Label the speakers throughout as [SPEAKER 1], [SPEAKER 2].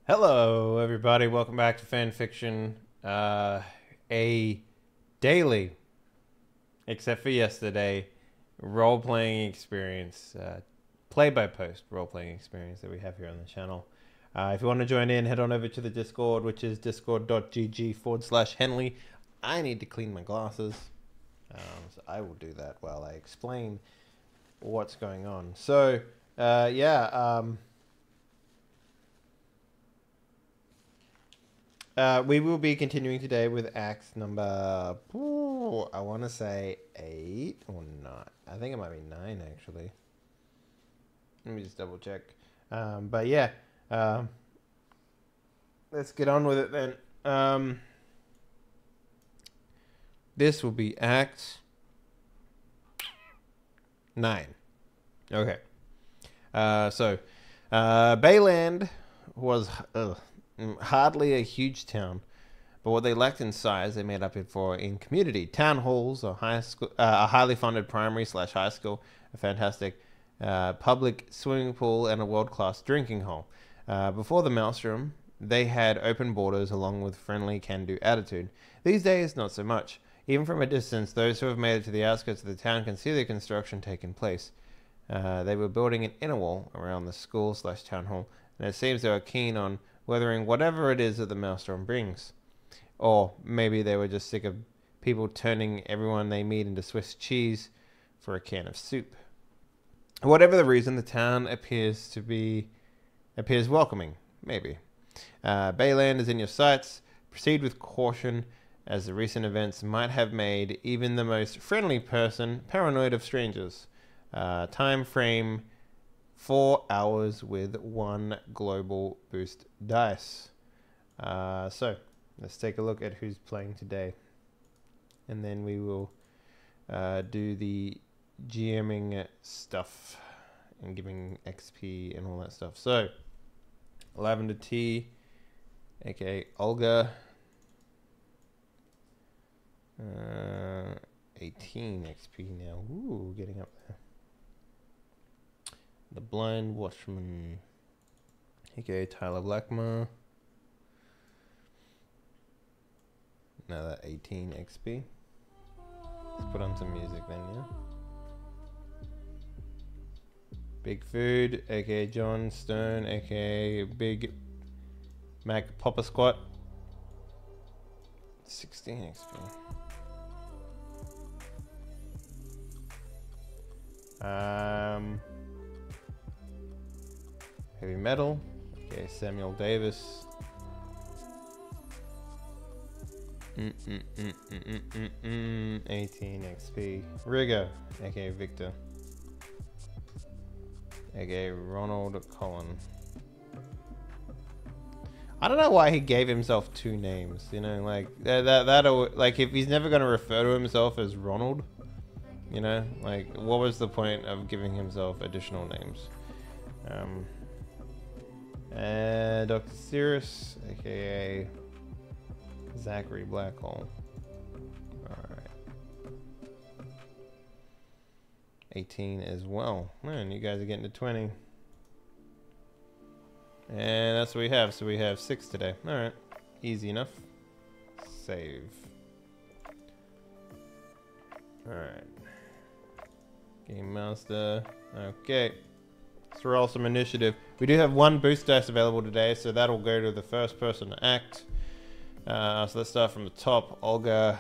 [SPEAKER 1] Hello, everybody. Welcome back to Fan Fiction. A daily, except for yesterday, role-playing experience, play-by-post role-playing experience that we have here on the channel. If you want to join in, head on over to the Discord, which is discord.gg/Henley. I need to clean my glasses, so I will do that while I explain what's going on. So, we will be continuing today with acts number, I want to say 8 or 9. I think it might be 9, actually. Let me just double check. But yeah, let's get on with it then. This will be act 9. Okay. Bayland was... hardly a huge town, but what they lacked in size, they made up for in community. Town halls, a highly funded primary/high school, a fantastic public swimming pool, and a world-class drinking hole. Before the Maelstrom, they had open borders along with friendly can-do attitude. These days, not so much. Even from a distance, those who have made it to the outskirts of the town can see the construction taking place. They were building an inner wall around the school/town hall, and it seems they were keen on weathering whatever it is that the Maelstrom brings. Or maybe they were just sick of people turning everyone they meet into Swiss cheese for a can of soup. Whatever the reason, the town appears welcoming, maybe. Bayland is in your sights. Proceed with caution, as the recent events might have made even the most friendly person paranoid of strangers. Time frame 4 hours with 1 global boost dice. So let's take a look at who's playing today, and then we will do the GMing stuff and giving XP and all that stuff. So Lavender T, aka Olga, 18 XP now. Ooh, getting up there. The Blind Watchman, aka Tyler Blackmore, another 18 XP. Let's put on some music then, yeah? Big Food, aka John Stone, aka Big Mac Papa Squat, 16 XP. Heavy Metal, okay, Samuel Davis. 18 XP. Rigger, aka Victor, aka Ronald Collin. I don't know why he gave himself 2 names. You know, like like if he's never gonna refer to himself as Ronald, you know, like what was the point of giving himself additional names? Dr. Cirrus, aka Zachary Blackhole. Alright. 18 as well. Man, you guys are getting to 20. And that's what we have. So we have 6 today. Alright. Easy enough. Save. Alright. Game Master. Okay. Let's roll some initiative. We do have 1 boost dice available today, so that'll go to the first person to act. So let's start from the top. Olga,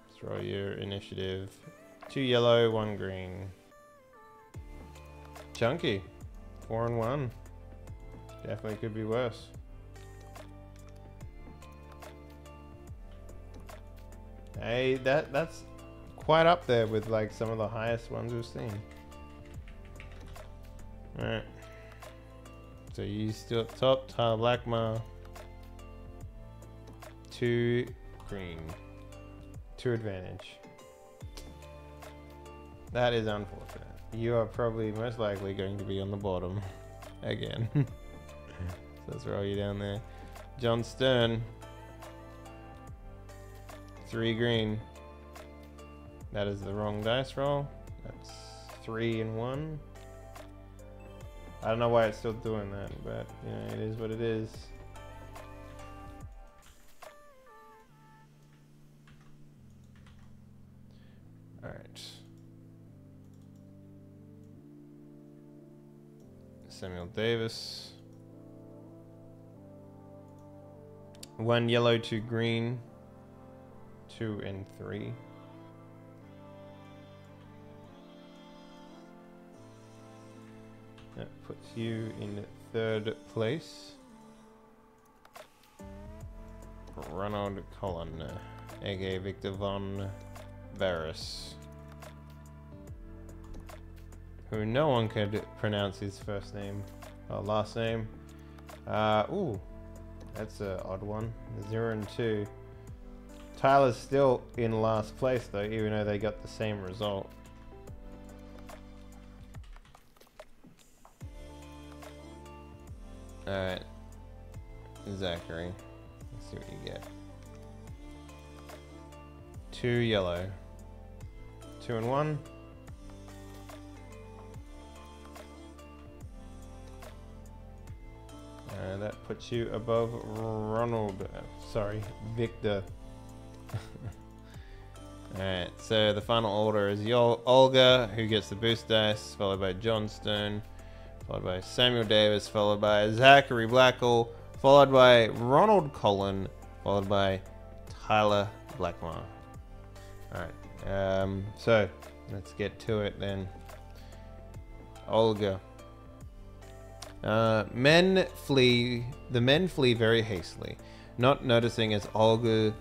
[SPEAKER 1] let's roll your initiative. 2 yellow, 1 green. Chunky, 4 and 1. Definitely could be worse. Hey, that's quite up there with like some of the highest ones we've seen. Alright. So you still at the top, Tyler Blackmore. 2 green. 2 advantage. That is unfortunate. You are probably most likely going to be on the bottom again. So let's roll you down there. John Stern. 3 green. That is the wrong dice roll. That's 3 and 1. I don't know why it's still doing that, but you know, it is what it is. Alright. Samuel Davis. 1 yellow, 2 green, 2 and 3. That puts you in 3rd place. Ronald Cullen, aka Victor von Varus, who no one could pronounce his first name or last name. Ooh, that's an odd one. 0 and 2. Tyler's still in last place though, even though they got the same result. Alright, Zachary, let's see what you get. 2 yellow, 2 and 1. That puts you above Ronald, sorry, Victor. Alright, so the final order is Olga, who gets the boost dice, followed by Johnstone, followed by Samuel Davis, followed by Zachary Blackall, followed by Ronald Cullen, followed by Tyler Blackmore. Alright, so let's get to it then. Olga. The men flee very hastily, not noticing as Olga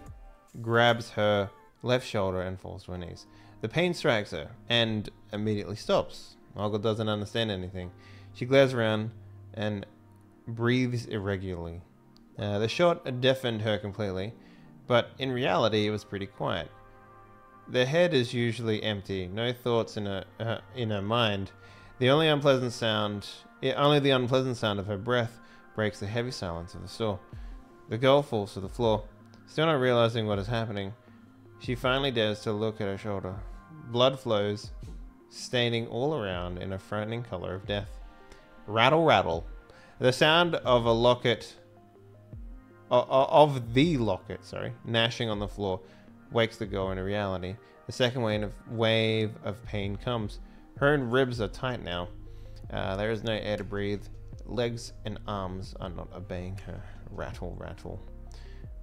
[SPEAKER 1] grabs her left shoulder and falls to her knees. The pain strikes her and immediately stops. Olga doesn't understand anything. She glares around and breathes irregularly. The shot deafened her completely, but in reality it was pretty quiet. The head is usually empty, no thoughts in her mind. Only the unpleasant sound of her breath breaks the heavy silence of the store. The girl falls to the floor, still not realizing what is happening. She finally dares to look at her shoulder. Blood flows, staining all around in a frightening color of death. Rattle, rattle. The sound of the locket, gnashing on the floor, wakes the girl into reality. The second wave of pain comes. Her ribs are tight now. There is no air to breathe. Legs and arms are not obeying her. Rattle, rattle.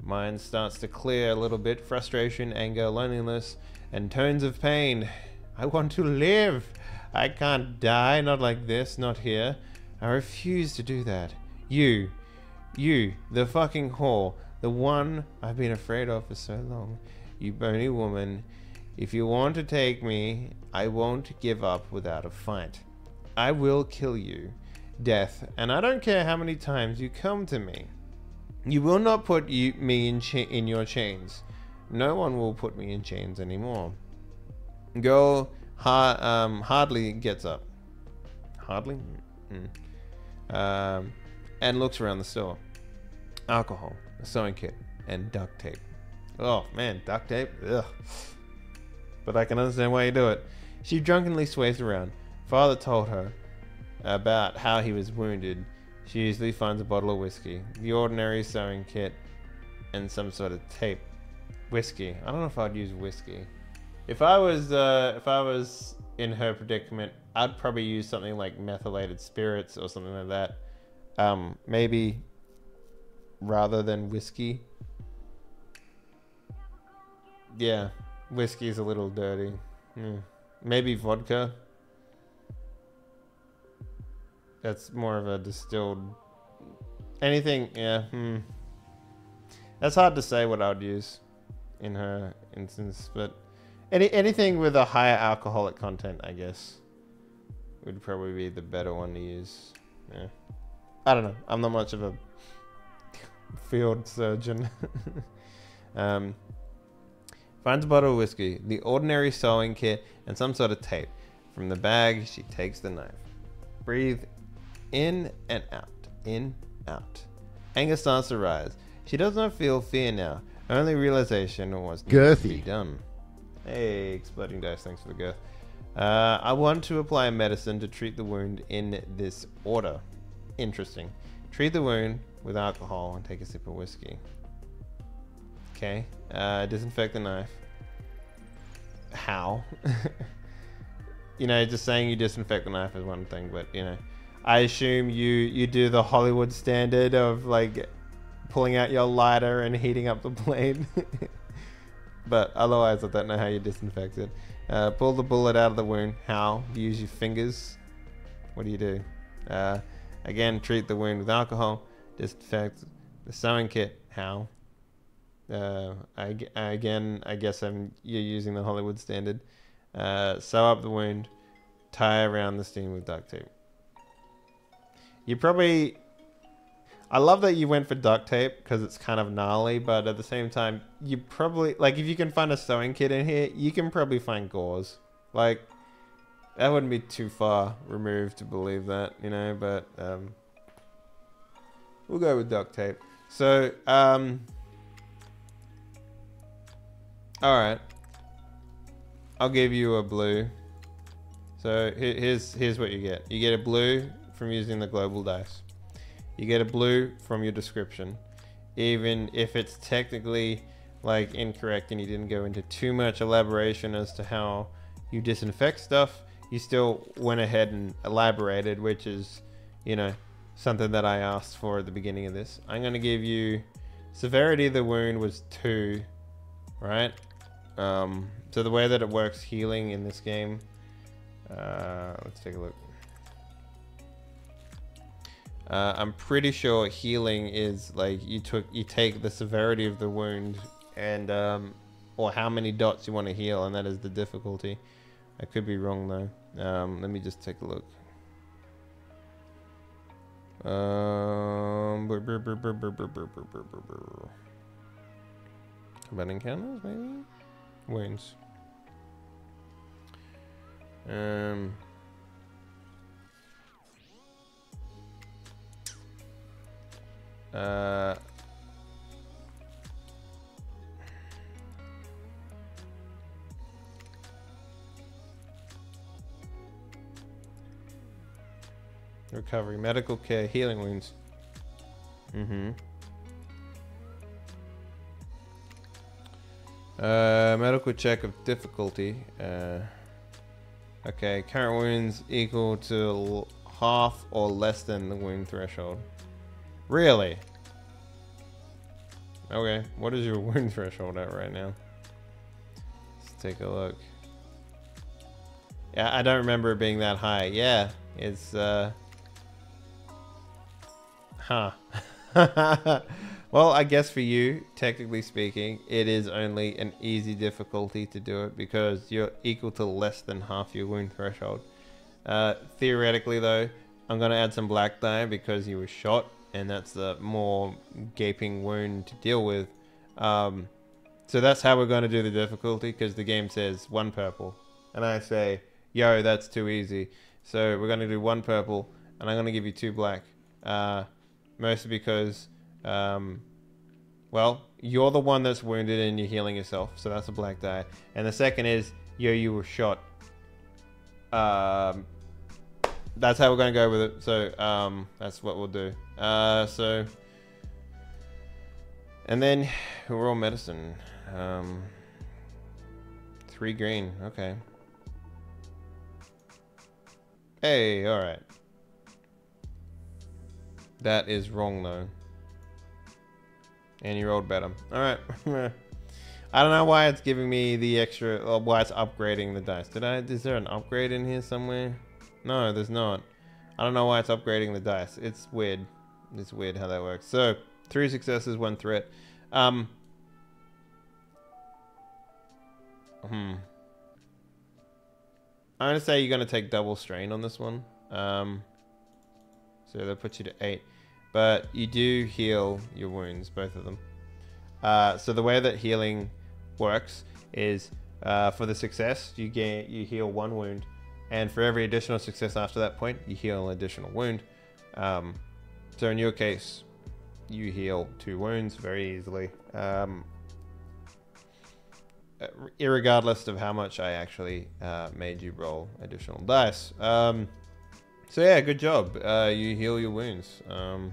[SPEAKER 1] Mind starts to clear a little bit. Frustration, anger, loneliness, and tones of pain. I want to live. I can't die. Not like this. Not here. I refuse to do that. You, the fucking whore. The one I've been afraid of for so long. You bony woman. If you want to take me, I won't give up without a fight. I will kill you. Death. And I don't care how many times you come to me. You will not put me in your chains. No one will put me in chains anymore. Girl hardly gets up. Hardly? And looks around the store. Alcohol, a sewing kit, and duct tape. Oh man, duct tape? Ugh. But I can understand why you do it. She drunkenly sways around. Father told her about how he was wounded. She usually finds a bottle of whiskey, the ordinary sewing kit, and some sort of tape. Whiskey. I don't know if I'd use whiskey. If I was in her predicament, I'd probably use something like methylated spirits or something like that. Maybe rather than whiskey. Yeah, whiskey's a little dirty. Maybe vodka. That's more of a distilled... Anything, yeah. That's hard to say what I would use in her instance, but anything with a higher alcoholic content, I guess, would probably be the better one to use. Yeah. I don't know. I'm not much of a field surgeon. Finds a bottle of whiskey, the ordinary sewing kit, and some sort of tape. From the bag, she takes the knife. Breathe in and out. In, out. Anger starts to rise. She does not feel fear now. Only realization of what's girthy to be done. Hey, exploding dice, thanks for the girth. I want to apply medicine to treat the wound in this order. Interesting. Treat the wound with alcohol and take a sip of whiskey. Okay. Disinfect the knife. How? You know, just saying you disinfect the knife is one thing, but you know, I assume you do the Hollywood standard of like pulling out your lighter and heating up the blade. But otherwise, I don't know how you disinfect it. Pull the bullet out of the wound. How? Use your fingers. What do you do? Again, treat the wound with alcohol. Disinfect the sewing kit. How? Again, I guess you're using the Hollywood standard. Sew up the wound. Tie around the sting with duct tape. You probably... I love that you went for duct tape because it's kind of gnarly, but at the same time, you probably... Like, if you can find a sewing kit in here, you can probably find gauze. Like, that wouldn't be too far removed to believe that, you know, but... we'll go with duct tape. So, alright. I'll give you a blue. So, here's what you get. You get a blue from using the global dice. You get a blue from your description. Even if it's technically like incorrect and you didn't go into too much elaboration as to how you disinfect stuff, you still went ahead and elaborated, which is, you know, something that I asked for at the beginning of this. I'm going to give you severity of the wound was 2, right? So the way that it works healing in this game, let's take a look. I'm pretty sure healing is like you take the severity of the wound and or how many dots you want to heal, and that is the difficulty. I could be wrong though. Let me just take a look. Combat encounters, maybe? Wounds. Recovery, medical care, healing wounds. Medical check of difficulty. Okay, current wounds equal to half or less than the wound threshold. Really? Okay, what is your wound threshold at right now? Let's take a look. Yeah, I don't remember it being that high. Yeah, it's huh. Well, I guess for you, technically speaking, it is only an easy difficulty to do it because you're equal to less than half your wound threshold. Theoretically though, I'm gonna add some black dye because you were shot, and that's the more gaping wound to deal with. So that's how we're going to do the difficulty, because the game says 1 purple. And I say, yo, that's too easy. So we're going to do 1 purple, and I'm going to give you 2 black. Mostly because, well, you're the one that's wounded and you're healing yourself. So that's a black die. And the second is, yo, you were shot. That's how we're going to go with it. So that's what we'll do. And then we're all medicine. 3 green. Okay. Hey, all right. That is wrong though. And you rolled better. All right. I don't know why it's giving me the extra, or why it's upgrading the dice. Is there an upgrade in here somewhere? No, there's not. I don't know why it's upgrading the dice. It's weird. It's weird how that works. So, 3 successes, 1 threat. I'm gonna say you're gonna take double strain on this one. So that puts you to 8. But you do heal your wounds, both of them. So the way that healing works is for the success, you heal 1 wound. And for every additional success after that point, you heal an additional wound. So in your case, you heal 2 wounds very easily. irregardless of how much I actually made you roll additional dice. So yeah, good job. You heal your wounds. You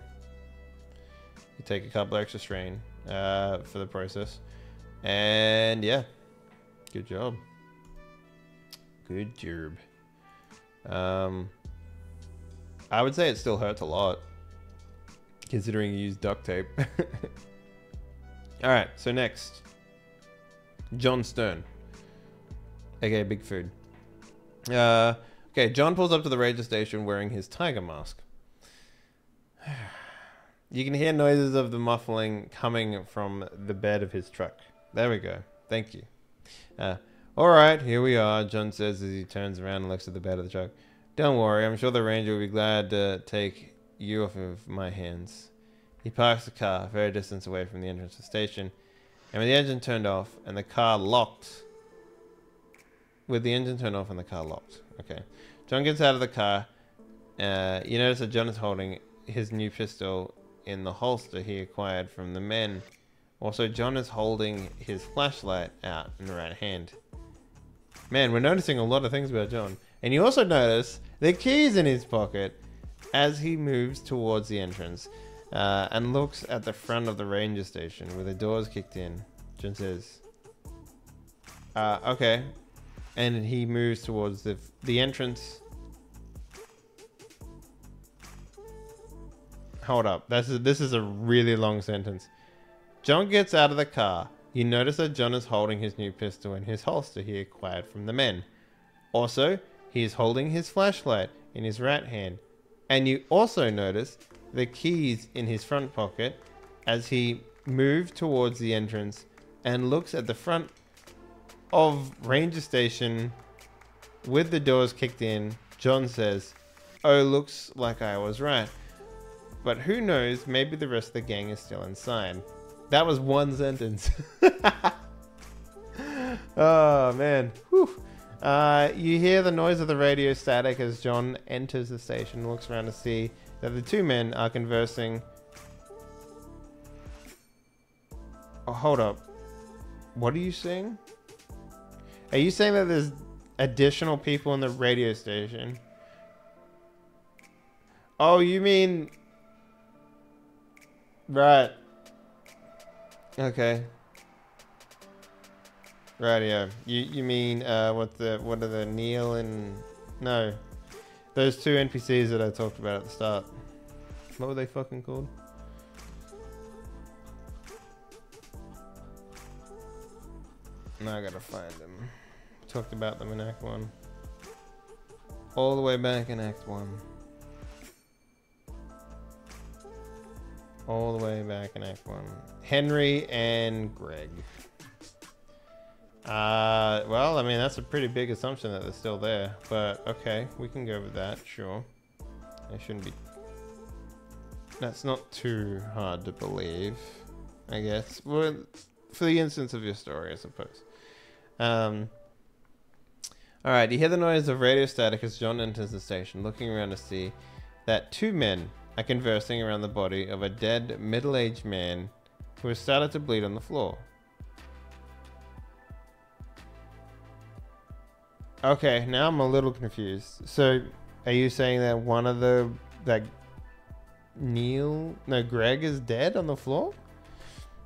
[SPEAKER 1] take a couple extra strain for the process. And yeah, good job. Good job. I would say it still hurts a lot, considering you used duct tape. Alright, so next. John Stern. aka Big Food. Okay, John pulls up to the ranger station wearing his tiger mask. You can hear noises of the muffling coming from the bed of his truck. There we go. Thank you. Alright, here we are, John says as he turns around and looks at the bed of the truck. Don't worry, I'm sure the ranger will be glad to take you off of my hands. He parks the car a fair distance away from the entrance to the station, and with the engine turned off and the car locked... Okay. John gets out of the car. You notice that John is holding his new pistol in the holster he acquired from the men. Also, John is holding his flashlight out in the right hand. Man, we're noticing a lot of things about John. And you also notice the keys in his pocket as he moves towards the entrance and looks at the front of the ranger station where the doors kicked in. John says, okay. And he moves towards the entrance. Hold up. This is a really long sentence. John gets out of the car. You notice that John is holding his new pistol in his holster he acquired from the men. Also, he is holding his flashlight in his right hand. And you also notice the keys in his front pocket as he moves towards the entrance and looks at the front of Ranger Station with the doors kicked in. John says, "Oh, looks like I was right. But who knows, maybe the rest of the gang is still inside." That was one sentence. Oh, man. Whew. You hear the noise of the radio static as John enters the station and looks around to see that the two men are conversing. Oh, hold up. What are you saying? Are you saying that there's additional people in the radio station? Oh, you mean... Right. Okay. Rightio. You mean what are the Neil and... No. Those two NPCs that I talked about at the start. What were they fucking called? Now I gotta find them. Talked about them in Act 1. All the way back in Act 1. All the way back in Act 1. Henry and Greg. Well, I mean, that's a pretty big assumption that they're still there. But, okay, we can go with that, sure. It shouldn't be... That's not too hard to believe, I guess. Well, for the instance of your story, I suppose. Alright, you hear the noise of radio static as John enters the station, looking around to see that two men are conversing around the body of a dead, middle-aged man who has started to bleed on the floor. Okay, now I'm a little confused. So, are you saying that one of that Greg is dead on the floor?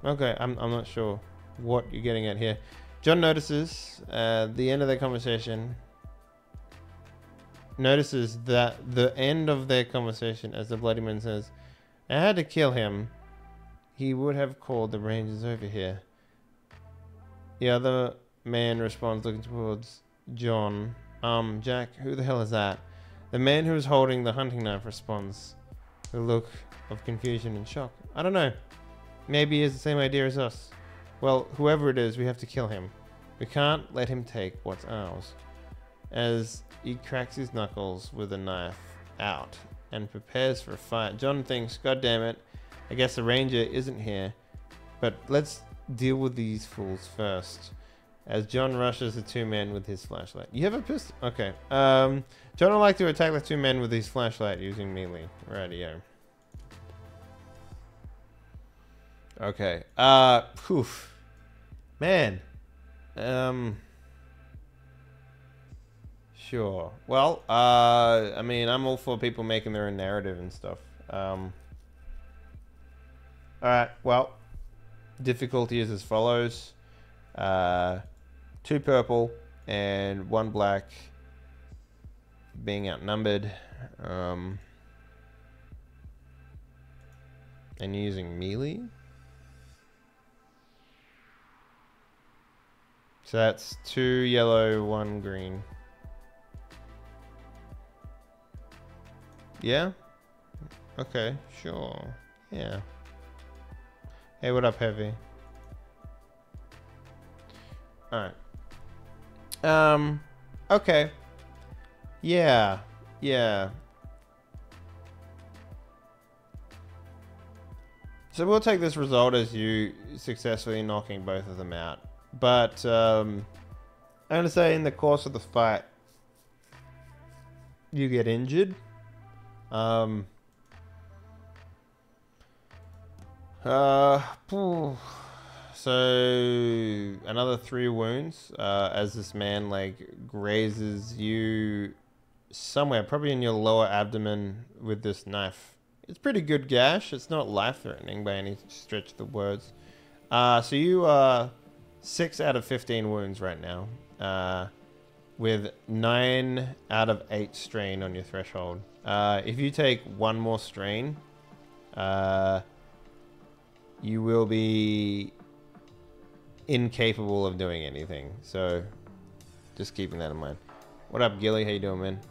[SPEAKER 1] Okay, I'm not sure what you're getting at here. John notices the end of their conversation. Notices that the end of their conversation as the bloody man says, "I had to kill him. He would have called the Rangers over here." The other man responds, looking towards John. Jack, who the hell is that?" The man who is holding the hunting knife responds with a look of confusion and shock. "I don't know. Maybe he has the same idea as us. Well, whoever it is, we have to kill him. We can't let him take what's ours." As he cracks his knuckles with a knife out and prepares for a fight, John thinks, "God damn it, I guess the ranger isn't here, but let's deal with these fools first." As John rushes the two men with his flashlight. You have a pistol? Okay. John would like to attack the two men with his flashlight using melee. Rightio. Okay. Poof. Man. Sure. Well, I mean, I'm all for people making their own narrative and stuff. All right. Well, difficulty is as follows: 2 purple and 1 black. Being outnumbered, and using melee. So that's 2 yellow, 1 green. Yeah? Okay, sure. Yeah. Hey, what up, Heavy? Alright. Okay. Yeah. Yeah. So we'll take this result as you successfully knocking both of them out. But, I'm going to say in the course of the fight, you get injured. So another 3 wounds, as this man like grazes you somewhere, probably in your lower abdomen with this knife. It's pretty good gash. It's not life-threatening by any stretch of the words. So you are 6 out of 15 wounds right now, with 9 out of 8 strain on your threshold. If you take 1 more strain, you will be incapable of doing anything. So just keeping that in mind. What up, Gilly? How you doing, man?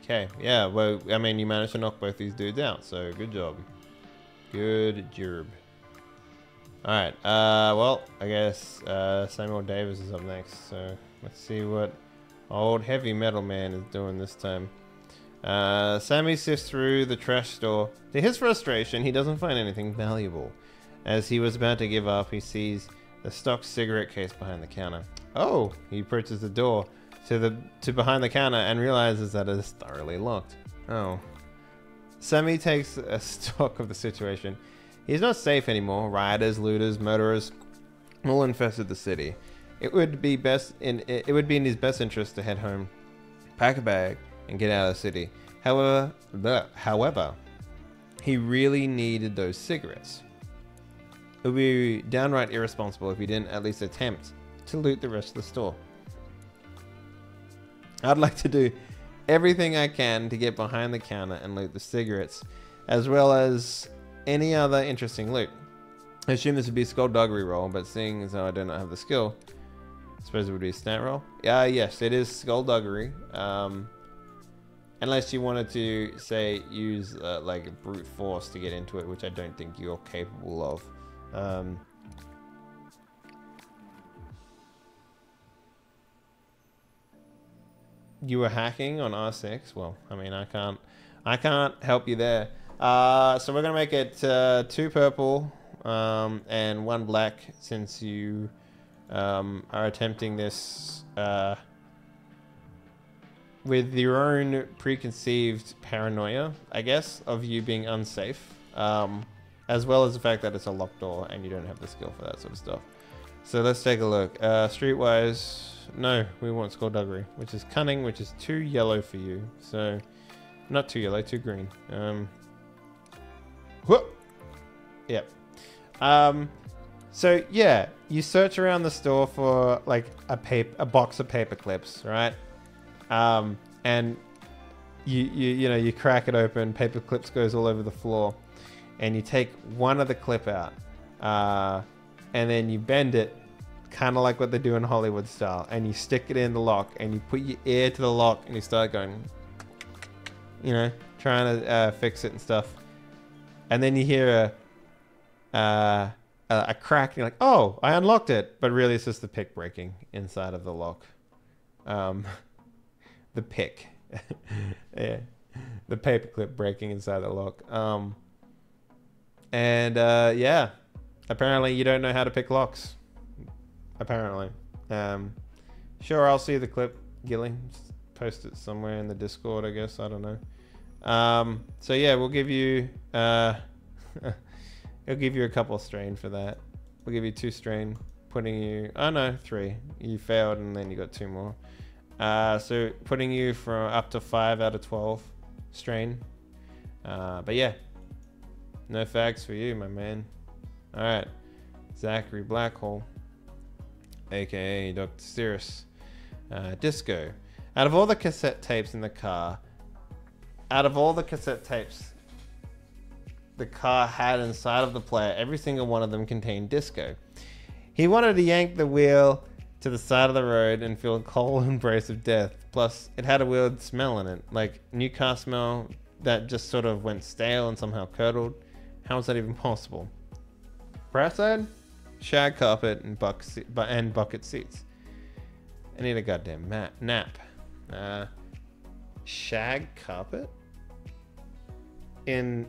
[SPEAKER 1] Okay, yeah, well, I mean, you managed to knock both these dudes out, so good job. Good job. Alright, well, I guess Samuel Davis is up next, so let's see what old heavy metal man is doing this time. Sammy sifts through the trash store. To his frustration, he doesn't find anything valuable. As he was about to give up, he sees the stock cigarette case behind the counter. Oh, he approaches the door to behind the counter and realizes that it is thoroughly locked. Oh. Sammy takes a stock of the situation. He's not safe anymore. Rioters, looters, murderers all infested the city. It would be in his best interest to head home, pack a bag, and get out of the city. However, he really needed those cigarettes. It would be downright irresponsible if he didn't at least attempt to loot the rest of the store. I'd like to do everything I can to get behind the counter and loot the cigarettes, as well as any other interesting loot. I assume this would be a skullduggery roll, but seeing as though I do not have the skill, I suppose it would be a stat roll. Yes, it is skullduggery. Unless you wanted to, say, use like brute force to get into it, which I don't think you're capable of. You were hacking on R6. Well, I mean, I can't help you there. So we're gonna make it 2 purple and 1 black, since you are attempting this with your own preconceived paranoia, I guess, of you being unsafe, as well as the fact that it's a locked door and you don't have the skill for that sort of stuff. So let's take a look. Streetwise, no, we want skullduggery, which is cunning, which is 2 yellow for you. So, not 2 yellow, 2 green. Whoop. Yep. So yeah, you search around the store for like a box of paper clips, right? And you crack it open, paper clips goes all over the floor, and you take one of the clip out, and then you bend it, kind of like what they do in Hollywood style, and you stick it in the lock, and you put your ear to the lock, and you start going, trying to fix it and stuff, and then you hear a crack, and you're like, oh, I unlocked it, but really it's just the pick breaking inside of the lock. The pick. Yeah. The paperclip breaking inside the lock. Yeah. Apparently you don't know how to pick locks. Apparently. Sure, I'll see the clip, Gilly. Just post it somewhere in the Discord, I guess. I don't know. So yeah, we'll give you I'll give you a couple of strain for that. We'll give you 2 strain, putting you... Oh no, 3. You failed and then you got 2 more. So putting you from up to 5 out of 12 strain. But yeah, no facts for you, my man. All right, Zachary Blackhole, aka Dr. Cirrus. Disco. Out of all the cassette tapes in the car, the car had inside of the player, every single one of them contained disco. He wanted to yank the wheel to the side of the road and feel a cold embrace of death. Plus, it had a weird smell in it, like new car smell that just sort of went stale and somehow curdled. How is that even possible? Brass side, shag carpet, and bucket seats. I need a goddamn nap. Shag carpet? In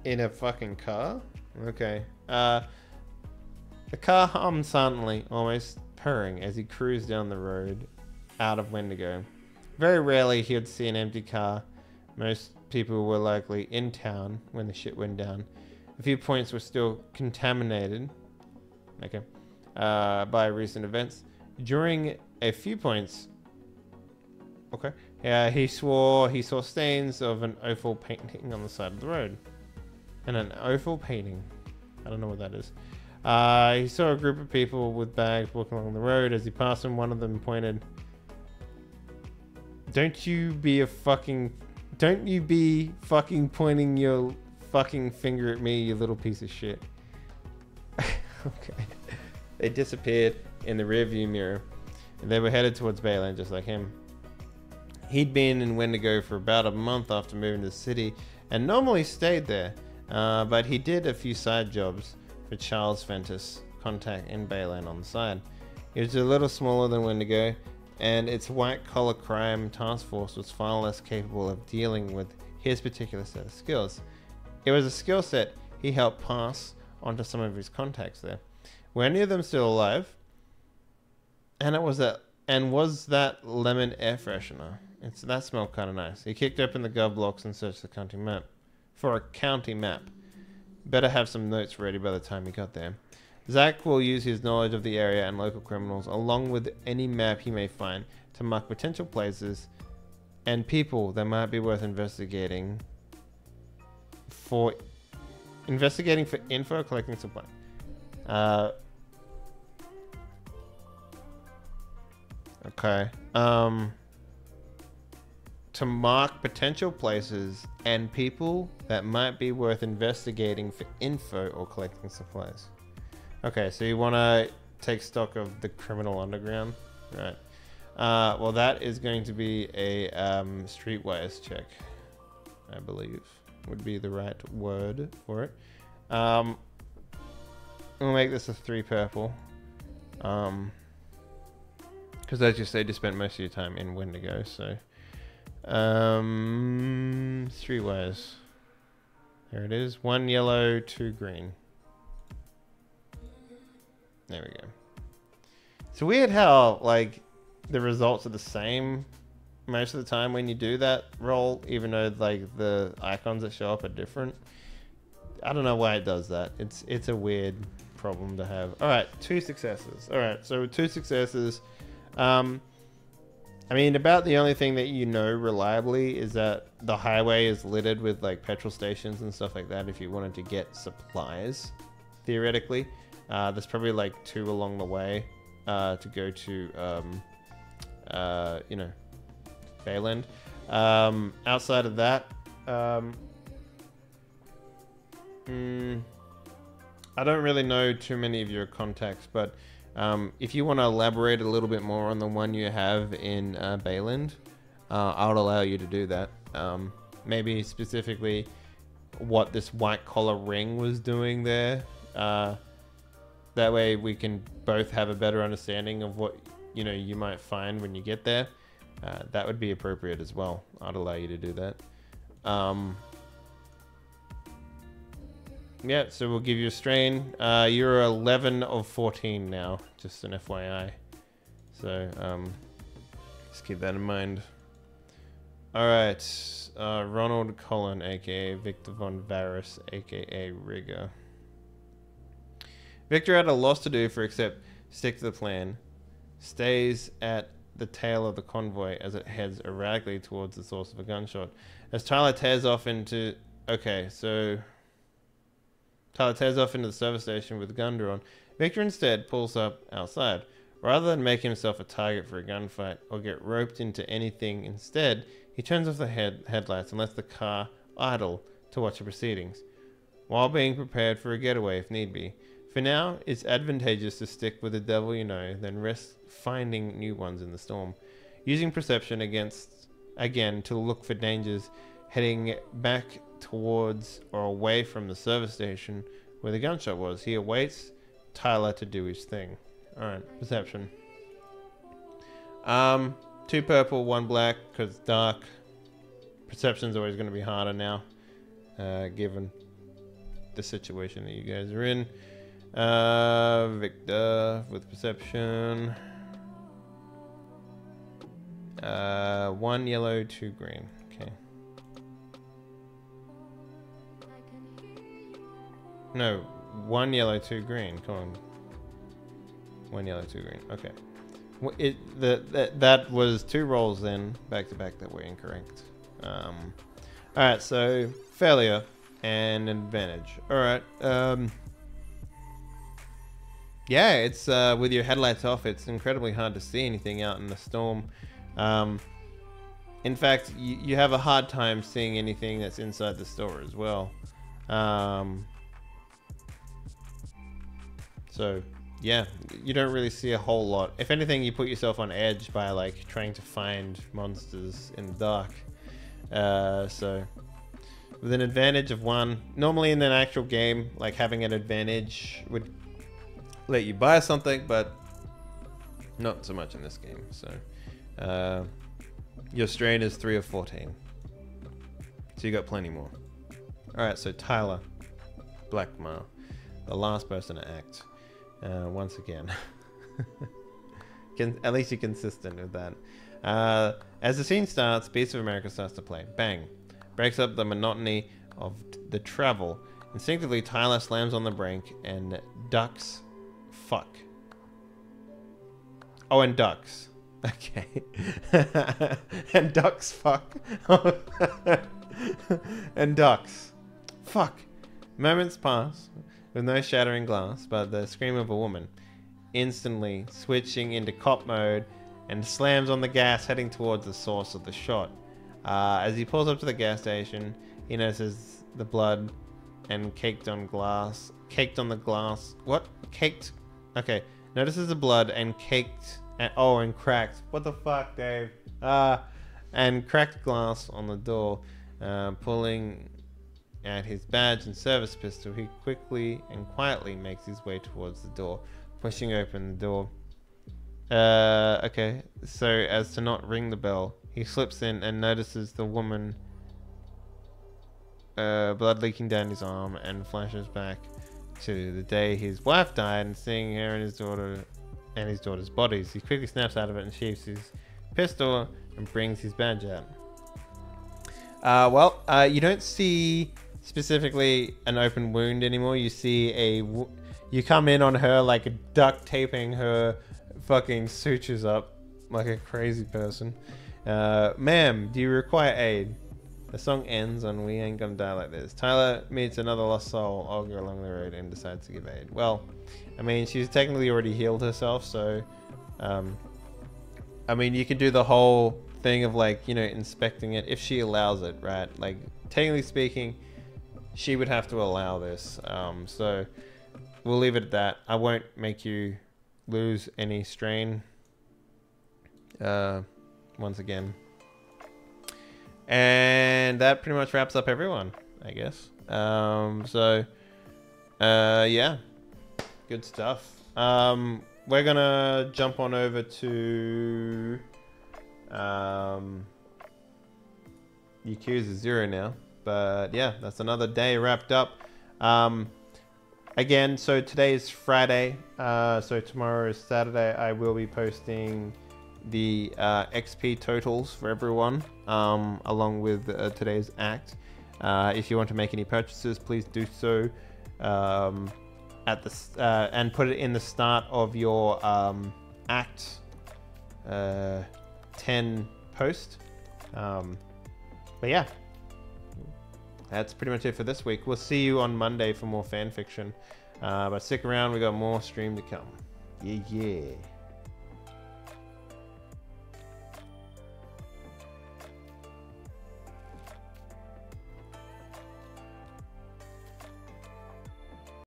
[SPEAKER 1] a fucking car? Okay. The car hummed silently, almost purring, as he cruised down the road out of Wendigo. Very rarely he would see an empty car. Most people were likely in town when the shit went down. A few points were still contaminated, by recent events. During a few points, he saw stains of an oval painting on the side of the road. And an oval painting, I don't know what that is. He saw a group of people with bags walking along the road. As he passed them, one of them pointed, Don't you be fucking pointing your fucking finger at me, you little piece of shit. Okay. They disappeared in the rearview mirror. And they were headed towards Bayland just like him. He'd been in Wendigo for about a month after moving to the city and normally stayed there. But he did a few side jobs for Charles Ventus, contact in Bayland on the side. It was a little smaller than Wendigo, and its white-collar crime task force was far less capable of dealing with his particular set of skills. It was a skill set he helped pass on to some of his contacts there. Were any of them still alive? And was that lemon air freshener? That smelled kind of nice. He kicked open the gov blocks and searched the county map. For a county map. Better have some notes ready by the time he got there. Zach will use his knowledge of the area and local criminals, along with any map he may find, to mark potential places and people that might be worth investigating for info or collecting supply. Okay. To mark potential places and people that might be worth investigating for info or collecting supplies. Okay, so you want to take stock of the criminal underground, right? Well, that is going to be a streetwise check, I believe, would be the right word for it. We'll make this a 3 purple. Because as you said, you spent most of your time in Wendigo, so... streetwise. There it is. 1 yellow, 2 green. There we go. It's weird how, like, the results are the same most of the time when you do that roll, even though, like, the icons that show up are different. I don't know why it does that. It's a weird problem to have. Alright, 2 successes. Alright, so 2 successes. I mean, about the only thing that you know reliably is that the highway is littered with, like, petrol stations and stuff like that if you wanted to get supplies, theoretically. There's probably, like, 2 along the way to go to, you know, Bayland. Outside of that, I don't really know too many of your contacts, but if you want to elaborate a little bit more on the one you have in Bayland, I'll allow you to do that. Maybe specifically what this white collar ring was doing there. That way we can both have a better understanding of what, you know, you might find when you get there. That would be appropriate as well. I'd allow you to do that. Yeah, so we'll give you a strain. You're 11 of 14 now, just an FYI. So, just keep that in mind. Alright, Ronald Cullen, aka Victor Von Varus, aka Rigger. Victor had a loss to do for except stick to the plan. Stays at the tail of the convoy as it heads erratically towards the source of a gunshot. As Tyler tears off into... Okay, so... Tyler tears off into the service station with the gun drawn. Victor instead pulls up outside. Rather than make himself a target for a gunfight or get roped into anything instead, he turns off the headlights and lets the car idle to watch the proceedings, while being prepared for a getaway if need be. For now, it's advantageous to stick with the devil you know, then risk finding new ones in the storm. Using perception again to look for dangers, heading back towards or away from the service station where the gunshot was. He awaits Tyler to do his thing. Alright, perception. 2 purple, 1 black, because it's dark. Perception's always going to be harder now, given the situation that you guys are in. Victor with perception. 1 yellow, 2 green. Okay. No, 1 yellow, 2 green. Come on. 1 yellow, 2 green. Okay. That was 2 rolls then, back to back, that were incorrect. Alright, so failure and advantage. Alright. Yeah, it's with your headlights off, it's incredibly hard to see anything out in the storm. In fact, you have a hard time seeing anything that's inside the store as well. So yeah, you don't really see a whole lot. If anything, you put yourself on edge by like trying to find monsters in the dark. So with an advantage of 1, normally in an actual game, like having an advantage would let you buy something, but not so much in this game. So your strain is 3 of 14, so you got plenty more. All right, so Tyler Blackmar, the last person to act. Once again, at least you're consistent with that. As the scene starts, Beasts of America starts to play. Bang. Breaks up the monotony of the travel. Instinctively, Tyler slams on the brake and ducks. Fuck. Oh, and ducks. Okay. And ducks. Fuck. And ducks. Fuck. Moments pass with no shattering glass, but the scream of a woman, instantly switching into cop mode and slams on the gas, heading towards the source of the shot. As he pulls up to the gas station, he notices the blood and caked on the glass. What? Caked? Okay. Notices the blood and caked, and cracked. What the fuck, Dave? And cracked glass on the door, pulling at his badge and service pistol. He quickly and quietly makes his way towards the door, pushing open the door. Okay, so as to not ring the bell, he slips in and notices the woman, blood leaking down his arm, and flashes back to the day his wife died and seeing her and his daughter's bodies. He quickly snaps out of it and sheaths his pistol and brings his badge out. You don't see specifically an open wound anymore. You see you come in on her like duct taping her fucking sutures up like a crazy person. Ma'am, do you require aid? The song ends on "We ain't gonna die like this." Tyler meets another lost soul auger along the road and decides to give aid. Well, I mean, she's technically already healed herself, so I mean, you can do the whole thing of like, you know, inspecting it if she allows it, right? Like, technically speaking, she would have to allow this. So we'll leave it at that. I won't make you lose any strain once again. And that pretty much wraps up everyone, I guess. Yeah, good stuff. We're gonna jump on over to Yakuza 0 now. But yeah, that's another day wrapped up. Again, so today is Friday. So tomorrow is Saturday. I will be posting the XP totals for everyone, along with today's act. If you want to make any purchases, please do so. at the and put it in the start of your Act 10 post. But yeah, that's pretty much it for this week. We'll see you on Monday for more fan fiction. But stick around, we got more stream to come. Yeah.